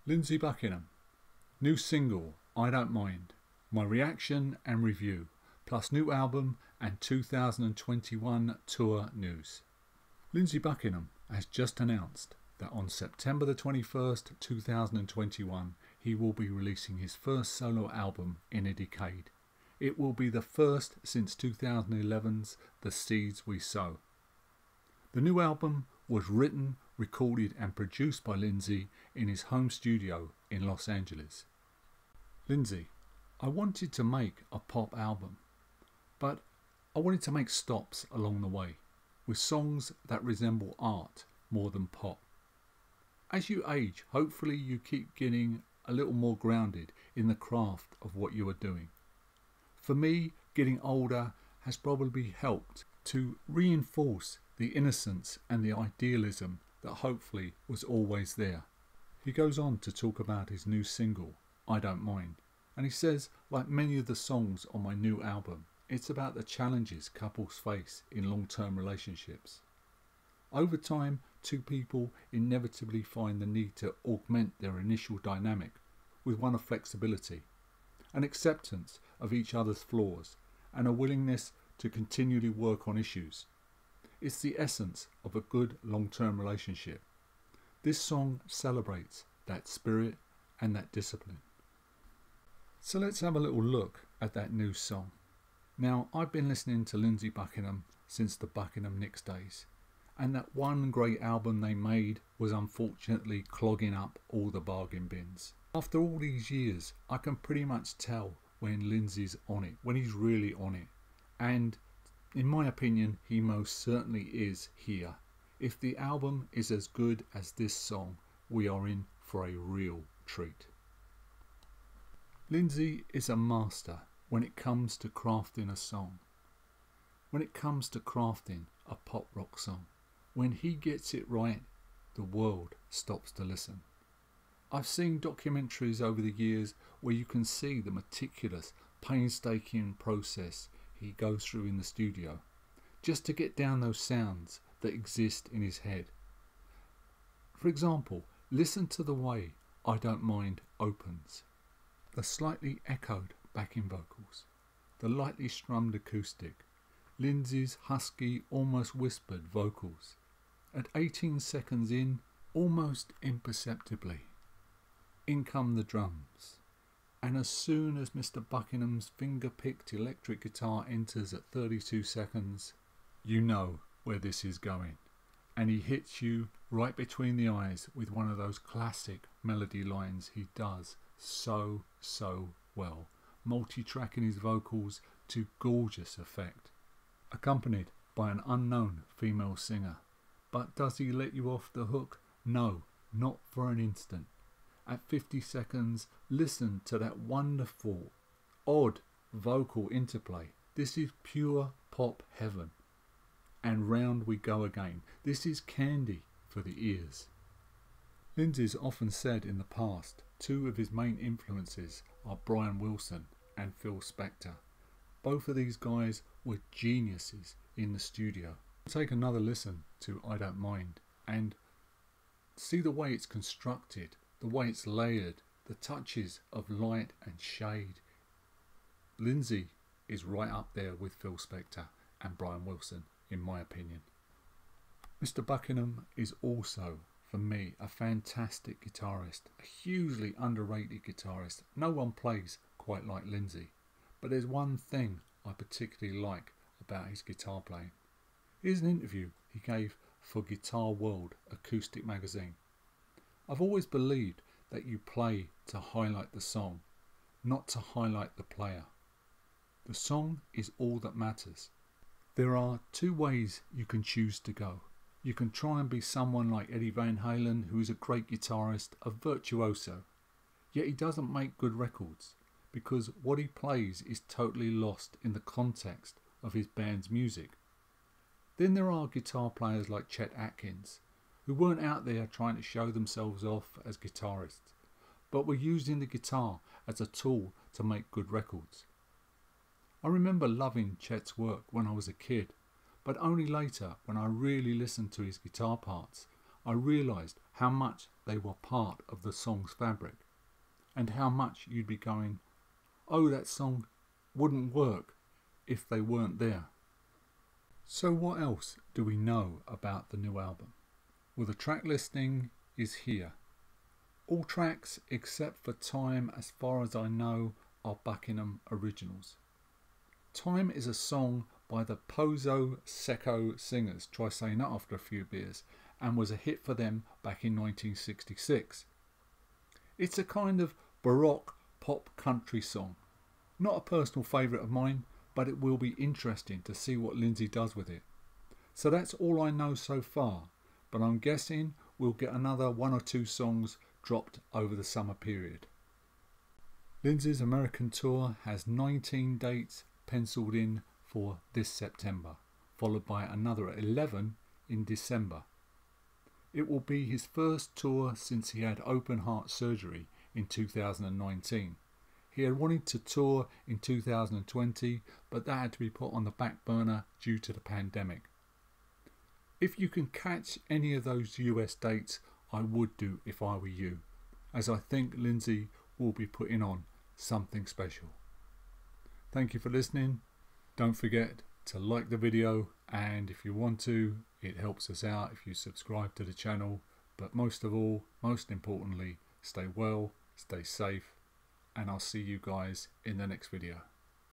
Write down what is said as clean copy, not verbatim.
Lindsey Buckingham, new single, I Don't Mind, my reaction and review, plus new album and 2021 tour news. Lindsey Buckingham has just announced that on September the 21st, 2021, he will be releasing his first solo album in a decade. It will be the first since 2011's The Seeds We Sow. The new album was written, recorded and produced by Lindsey in his home studio in Los Angeles. Lindsey, I wanted to make a pop album, but I wanted to make stops along the way, with songs that resemble art more than pop. As you age, hopefully you keep getting a little more grounded in the craft of what you are doing. For me, getting older has probably helped to reinforce the innocence and the idealism that hopefully was always there. He goes on to talk about his new single, I Don't Mind, and he says, like many of the songs on my new album, it's about the challenges couples face in long-term relationships. Over time, two people inevitably find the need to augment their initial dynamic with one of flexibility, an acceptance of each other's flaws, and a willingness to continually work on issues. It's the essence of a good long-term relationship. This song celebrates that spirit and that discipline. So let's have a little look at that new song. Now, I've been listening to Lindsey Buckingham since the Buckingham Nicks days, and that one great album they made was unfortunately clogging up all the bargain bins. After all these years, I can pretty much tell when Lindsey's on it, when he's really on it, and in my opinion, he most certainly is here. If the album is as good as this song, we are in for a real treat. Lindsey is a master when it comes to crafting a song. When it comes to crafting a pop rock song, when he gets it right, the world stops to listen. I've seen documentaries over the years where you can see the meticulous, painstaking process he goes through in the studio just to get down those sounds that exist in his head. For example, listen to the way I Don't Mind opens. The slightly echoed backing vocals, the lightly strummed acoustic, Lindsey's husky, almost whispered vocals. At 18 seconds in, almost imperceptibly, in come the drums. And as soon as Mr. Buckingham's finger-picked electric guitar enters at 32 seconds, you know where this is going. And he hits you right between the eyes with one of those classic melody lines he does so well, multi-tracking his vocals to gorgeous effect, accompanied by an unknown female singer. But does he let you off the hook? No, not for an instant. At 50 seconds, listen to that wonderful, odd vocal interplay. This is pure pop heaven. And round we go again. This is candy for the ears. Lindsey's often said in the past, two of his main influences are Brian Wilson and Phil Spector. Both of these guys were geniuses in the studio. Take another listen to I Don't Mind and see the way it's constructed, the way it's layered, the touches of light and shade. Lindsey is right up there with Phil Spector and Brian Wilson, in my opinion. Mr. Buckingham is also, for me, a fantastic guitarist, a hugely underrated guitarist. No one plays quite like Lindsey, but there's one thing I particularly like about his guitar playing. Here's an interview he gave for Guitar World Acoustic magazine. I've always believed that you play to highlight the song, not to highlight the player. The song is all that matters. There are two ways you can choose to go. You can try and be someone like Eddie Van Halen, who is a great guitarist, a virtuoso, yet he doesn't make good records because what he plays is totally lost in the context of his band's music. Then there are guitar players like Chet Atkins, who weren't out there trying to show themselves off as guitarists, but were using the guitar as a tool to make good records. I remember loving Chet's work when I was a kid, but only later, when I really listened to his guitar parts, I realised how much they were part of the song's fabric, and how much you'd be going, oh, that song wouldn't work if they weren't there. So what else do we know about the new album? Well, the track listing is here. All tracks except for Time, as far as I know, are Buckingham originals. Time is a song by the Pozo Secco Singers, try saying that after a few beers, and was a hit for them back in 1966. It's a kind of baroque pop country song. Not a personal favourite of mine, but it will be interesting to see what Lindsey does with it. So that's all I know so far, but I'm guessing we'll get another 1 or 2 songs dropped over the summer period. Lindsey's American tour has 19 dates penciled in for this September, followed by another 11 in December. It will be his first tour since he had open heart surgery in 2019. He had wanted to tour in 2020, but that had to be put on the back burner due to the pandemic. If you can catch any of those US dates, I would do if I were you, as I think Lindsey will be putting on something special. Thank you for listening. Don't forget to like the video, and if you want to, it helps us out if you subscribe to the channel. But most of all, most importantly, stay well, stay safe, and I'll see you guys in the next video.